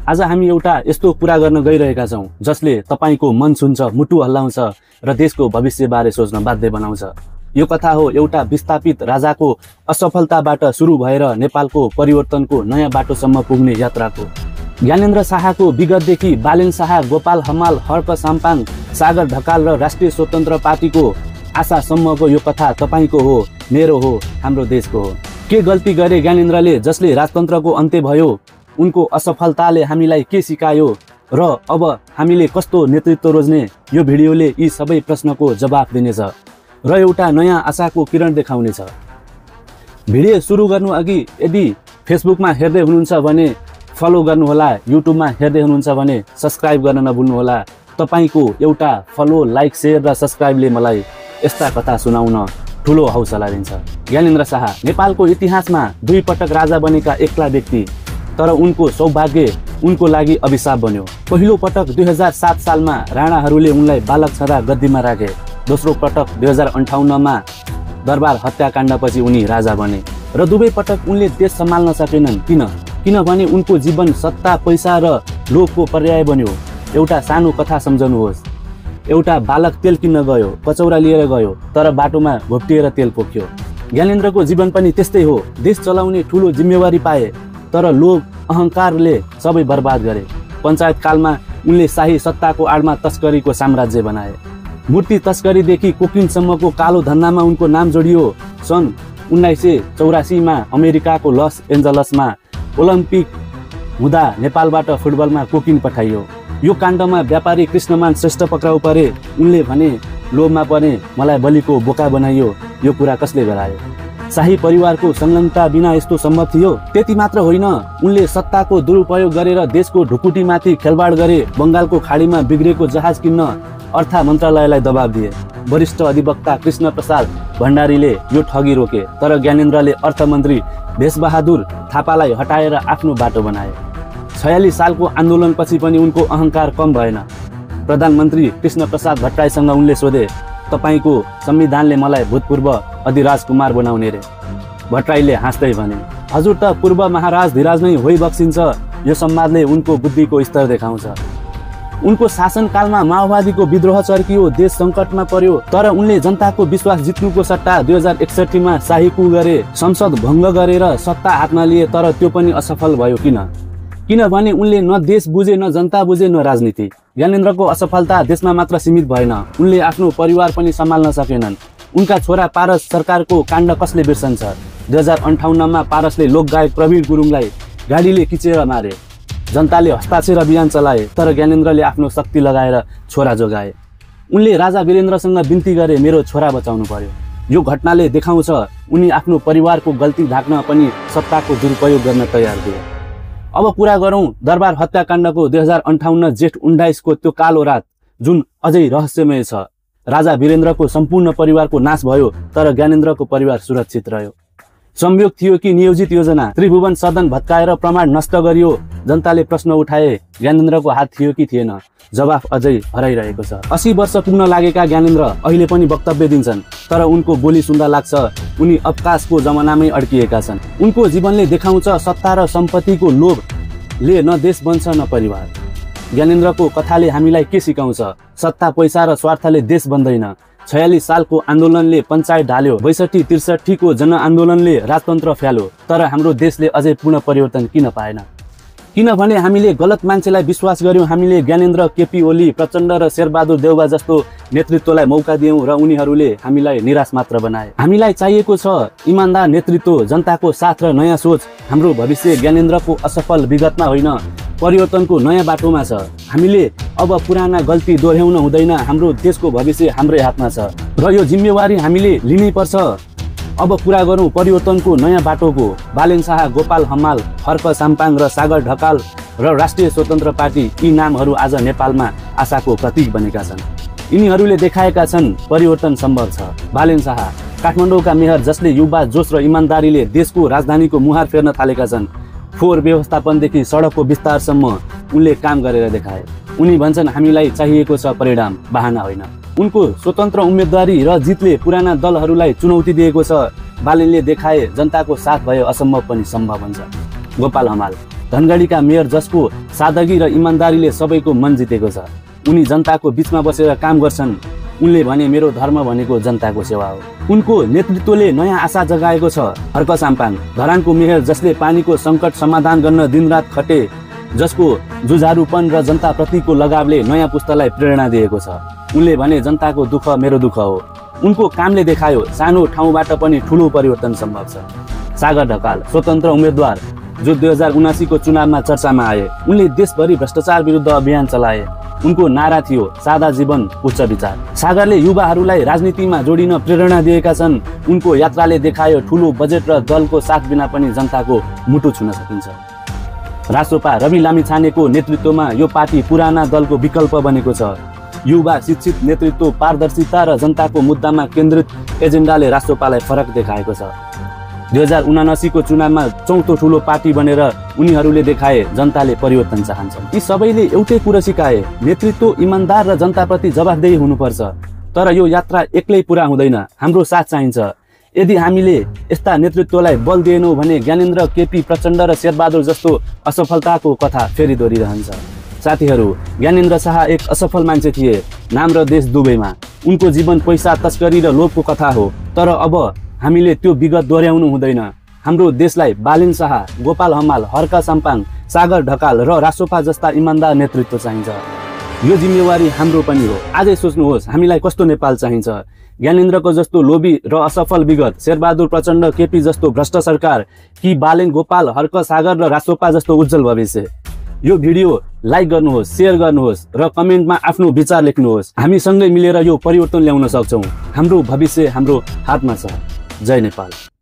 आज हामी एउटा यस्तो कुरा गर्न गइरहेका छौं जसले तपाईको मन छुन्छ, मुटु हल्लाउँछ र देशको भविष्यबारे सोच्न बाध्य बनाउँछ। यो कथा हो एउटा विस्थापित राजाको असफलताबाट सुरु भएर नेपालको परिवर्तनको नयाँ बाटोसम्म पुग्ने यात्राको। ज्ञानेन्द्र शाहको विगतदेखि बालेन शाह, गोपाल हमाल, हर्क साम्पाङ, सागर ढकाल र राष्ट्रिय स्वतन्त्र पार्टीको आशासम्मको यो कथा तपाईको हो, मेरो हो, हाम्रो देशको हो। के गल्ती गरे ज्ञानेन्द्रले जसले राजतन्त्रको अन्त्य भयो? उनको असफलताले हामीलाई के सिकायो र अब हामीले कस्तो नेतृत्व रोज्ने? यो भिडियोले यी सबै प्रश्नको जवाफ दिनेछ र एउटा नयाँ आशाको किरण देखाउनेछ। भिडियो सुरु गर्नु अघि यदि फेसबुकमा हेर्दै हुनुहुन्छ भने फलो गर्नुहोला, युट्युबमा हेर्दै हुनुहुन्छ भने सब्स्क्राइब गर्न नभुल्नुहोला। तपाईको एउटा फलो, लाइक, शेयर र सब्स्क्राइबले मलाई यस्ता कथा सुनाउन ठुलो हौसला दिन्छ। ज्ञानेन्द्र शाह नेपालको इतिहासमा 2 पटक राजा बनेका एक्ला व्यक्ति, तर उनको सौभाग्य उनको लागि अभिशाप बन्यो। पहिलो पटक 2007 सालमा राणाहरूले उनलाई बालक छँदा गद्दीमा राखे। दोस्रो पटक 2058 मा दरबार हत्याकाण्डपछि उनी राजा बने र दुवै पटक उनले देश सम्हाल्न सकेनन्। किनभने उनको जीवन सत्ता, पैसा र लोभको पर्याय बन्यो। एउटा सानो कथा सम्झनुहोस्। एउटा बालक तेल किन्न गयो, कचौरा लिएर गयो, तर बाटोमा घोप्टिएर तेल पोख्यो। ज्ञानेन्द्रको जीवन पनि त्यस्तै हो। देश चलाउने ठुलो जिम्मेवारी पाए, तर लोभ, अहंकारले सबै बर्बाद गरे। पञ्चायत कालमा उनले शाही सत्ताको आडमा तस्करीको साम्राज्य बनाए। मूर्ति तस्करीदेखि कोकिनसम्मको कालो धन्दामा उनको नाम जोडियो। सन् 1984 मा अमेरिकाको लस एन्जलसमा ओलम्पिक हुँदा नेपालबाट फुटबलमा कोकिन पठाइयो। यो काण्डमा व्यापारी कृष्णमान श्रेष्ठ पक्राउ परे। उनले भने, लोभमा परे, मलाई बलिको बोका बनाइयो। यो कुरा कसले गरायो? शाही परिवारको संलग्नता बिना यस्तो सम्भव थियो? त्यति मात्र होइन, उनले सत्ताको दुरुपयोग गरेर देशको ढुकुटीमाथि खेलवाड गरे। बंगालको खाडीमा बिग्रेको जहाज किन्न अर्थ मन्त्रालयलाई दबाब दिए। वरिष्ठ अधिवक्ता कृष्ण प्रसाद भण्डारीले यो ठगी रोके, तर ज्ञानेन्द्रले अर्थमन्त्री भेषबहादुर थापालाई हटाएर आफ्नो बाटो बनाए। 46 सालको आन्दोलनपछि पनि उनको अहंकार कम भएन। प्रधानमन्त्री कृष्ण प्रसाद भट्टराईसँग उनले सोधे, तपाईको संविधानले मलाई भूतपूर्व अधिराजकुमार बनाउने रे? भट्टराईले हाँस्दै भने, हजुर त पूर्व महाराज धिराज नै होइ बक्सिन्छ। यो संवादले उनको बुद्धिको स्तर देखाउँछ। उनको शासनकालमा माओवादीको विद्रोह चर्कियो, देश सङ्कटमा पर्यो, तर उनले जनताको विश्वास जित्नुको सट्टा 2061 मा शाही कू गरे, संसद भङ्ग गरेर सत्ता हातमा लिए, तर त्यो पनि असफल भयो। किनभने उनले न देश बुझे, न जनता बुझे, न राजनीति। ज्ञानेन्द्रको असफलता देशमा मात्र सीमित भएन, उनले आफ्नो परिवार पनि सम्हाल्न सकेनन्। उनका छोरा पारस सरकारको काण्ड कसले बिर्सन्छ? 2058 मा पारसले लोकगायक प्रवीण गुरुङलाई गाडीले किचेर मारे। जनताले हस्ताक्षर अभियान चलाए, तर ज्ञानेन्द्रले आफ्नो शक्ति लगाएर छोरा जोगाए। उनले राजा वीरेन्द्रसँग बिन्ती गरे, मेरो छोरा बचाउनु पर्यो। यो घटनाले देखाउँछ उनी आफ्नो परिवारको गल्ती ढाक्न पनि सत्ताको दुरुपयोग गर्न तयार थिए। अब कुरा गरौँ दरबार हत्याकाण्डको। 2058 जेठ 19 को त्यो कालो रात जुन अझै रहस्यमय छ। राजा वीरेन्द्रको सम्पूर्ण परिवारको नाश भयो, तर ज्ञानेन्द्रको परिवार सुरक्षित रह्यो। संयोग थियो कि नियोजित योजना? त्रिभुवन सदन भत्काएर प्रमाण नष्ट गरियो। जनताले प्रश्न उठाए, ज्ञानेन्द्रको हात थियो कि थिएन? जवाफ अझै हराइरहेको छ। 80 वर्ष पुग्न लागेका ज्ञानेन्द्र अहिले पनि वक्तव्य दिन्छन्, तर उनको बोली सुन्दा लाग्छ उनी अवकाशको जमानामै अड्किएका छन्। उनको जीवनले देखाउँछ सत्ता र सम्पत्तिको लोभले न देश बन्छ न परिवार। ज्ञानेन्द्रको कथाले हामीलाई के सिकाउँछ? सत्ता, पैसा र स्वार्थले देश बन्दैन। 46 सालको आन्दोलनले पञ्चायत ढाल्यो, 62-63 को जनआन्दोलनले राजतन्त्र फ्याल्यो, तर हाम्रो देशले अझै पूर्ण परिवर्तन किन पाएन? किनभने हामीले गलत मान्छेलाई विश्वास गर्यौं। हामीले ज्ञानेन्द्र, केपी ओली, प्रचण्ड र शेरबहादुर देउवा जस्तो नेतृत्वलाई मौका दियौं र उनीहरूले हामीलाई निराश मात्र बनाए। हामीलाई चाहिएको छ इमानदार नेतृत्व, जनताको साथ र नयाँ सोच। हाम्रो भविष्य ज्ञानेन्द्रको असफल विगतमा होइन, परिवर्तनको नयाँ बाटोमा छ। हामीले अब पुराना गल्ती दोहोर्याउन हुँदैन। हाम्रो देशको भविष्य हाम्रै हातमा छ र यो जिम्मेवारी हामीले लिनै पर्छ। अब कुरा गरौँ परिवर्तनको नयाँ बाटोको। बालेन शाह, गोपाल हमाल, हर्क साम्पाङ र सागर ढकाल र राष्ट्रिय स्वतन्त्र पार्टी, यी नामहरू आज नेपालमा आशाको प्रतीक बनेका छन्। यिनीहरूले देखाएका छन् परिवर्तन सम्भव छ। बालेन शाह काठमाडौँका मेयर जसले युवा जोश र इमानदारीले देशको राजधानीको मुहार फेर्न थालेका छन्। फोहोर व्यवस्थापनदेखि सडकको विस्तारसम्म उनले काम गरेर देखाए। उनी भन्छन् हामीलाई चाहिएको छ परिणाम, बहाना होइन। उनको स्वतन्त्र उम्मेदवारी र जितले पुराना दलहरूलाई चुनौती दिएको छ। बालेनले देखाए जनताको साथ भए असम्भव पनि सम्भव हुन्छ। गोपाल हमाल धनगढीका मेयर जसको सादगी र इमान्दारीले सबैको मन जितेको छ। उनी जनताको बीचमा बसेर काम गर्छन्। उनले भने मेरो धर्म भनेको जनताको सेवा हो। उनको नेतृत्वले नयाँ आशा जगाएको छ। हर्क साम्पाङ धरानको मेयर जसले पानीको सङ्कट समाधान गर्न दिनरात खटे, जसको जुझारुपन र जनताप्रतिको लगावले नयाँ पुस्तालाई प्रेरणा दिएको छ। उनले भने जनताको दुःख मेरो दुःख हो। उनको कामले देखायो सानो ठाउँबाट पनि ठुलो परिवर्तन सम्भव छ। सागर ढकाल स्वतन्त्र उम्मेद्वार जो 2079 को चुनावमा चर्चामा आए। उनले देशभरि भ्रष्टाचार विरुद्ध अभियान चलाए। उनको नारा थियो सादा जीवन उच्च विचार। सागरले युवाहरूलाई राजनीतिमा जोडिन प्रेरणा दिएका छन्। उनको यात्राले देखायो ठुलो बजेट र दलको साथ बिना पनि जनताको मुटु छुन सकिन्छ। रासोपा रवि लामिछानेको नेतृत्वमा यो पार्टी पुराना दलको विकल्प बनेको छ। युवा शिक्षित नेतृत्व, पारदर्शिता र जनताको मुद्दामा केन्द्रित एजेन्डाले रासोपालाई फरक देखाएको छ। 2079 को चुनावमा चौथो ठुलो पार्टी बनेर उनीहरूले देखाए जनताले परिवर्तन चाहन्छन्। यी सबैले एउटै कुरा सिकाए, नेतृत्व इमान्दार र जनताप्रति जवाफदेही हुनुपर्छ। तर यो यात्रा एक्लै पुरा हुँदैन, हाम्रो साथ चाहिन्छ। यदि हामीले यस्ता नेतृत्वलाई बल दिएनौँ भने ज्ञानेन्द्र, केपी प्रचण्ड र शेरबहादुर जस्तो असफलताको कथा फेरि दोहोरिरहन्छ। साथीहरू, ज्ञानेन्द्र शाह एक असफल मान्छे थिए, नाम र देश दुवैमा। उनको जीवन पैसा, तस्करी र लोभको कथा हो। तर अब हामीले त्यो विगत दोहोर्याउनु हुँदैन। हाम्रो देशलाई बालेन शाह, गोपाल हमाल, हर्क साम्पाङ, सागर ढकाल र रासोपा जस्ता इमान्दार नेतृत्व चाहिन्छ। यो जिम्मेवारी हाम्रो पनि हो। आजै सोच्नुहोस् हामीलाई कस्तो नेपाल चाहिन्छ। ज्ञानेन्द्रको जस्तो लोभी र असफल विगत, शेरबहादुर प्रचण्ड, केपी जस्तो भ्रष्ट सरकार, कि बालेन, गोपाल, हर्क, सागर र रासोपा जस्तो उज्जवल भविष्य। यो भिडियो लाइक गर्नुहोस्, शेयर गर्नुहोस् र कमेन्टमा आफ्नो विचार लेख्नुहोस्। हामी सँगै मिलेर यो परिवर्तन ल्याउन सक्छौँ। हाम्रो भविष्य हाम्रो हातमा छ। जय नेपाल।